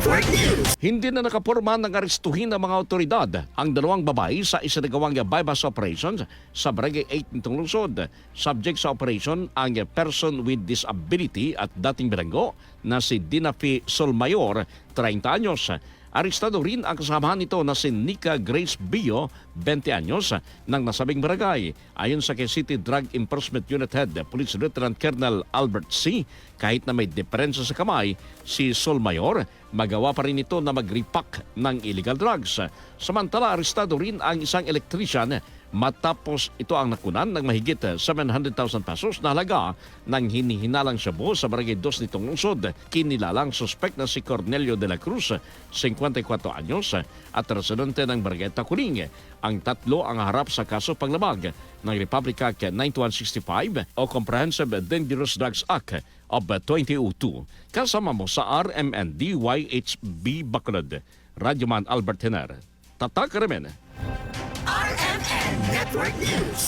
Network News. Hindi na nakaporma ng arestuhin ng mga otoridad ang dalawang babae sa isinagawang bypass operations sa Barangay 8 nitong lungsod. Subject sa operation ang person with disability at dating bilanggo na si Dinafi Solmayor, 30 anyos. Arestado rin ang kasamahan nito na si Nika Grace Bio, 20 anyos, ng nasabing barangay. Ayon sa Quezon City Drug Enforcement Unit Head, Police Lieutenant Colonel Albert C., kahit na may diferensya sa kamay, si Solmayor, magawa pa rin ito na mag-repack ng illegal drugs. Samantala, arestado rin ang isang electrician matapos ito ang nakunan ng mahigit 700,000 pesos na halaga ng hinihinalang shabu sa Barangay 2 nitong lungsod. Kinilalang suspect na si Cornelio de la Cruz, 54 anyos, at residente ng Barangay Tacuring. Ang tatlo ang harap sa kaso panglamag ng Republic Act 9165 o Comprehensive Dangerous Drugs Act of 2002. Kasama mo sa RMND YHB Bacolod, Radyoman Albert Henar. Tatak Remen. RMN Network News.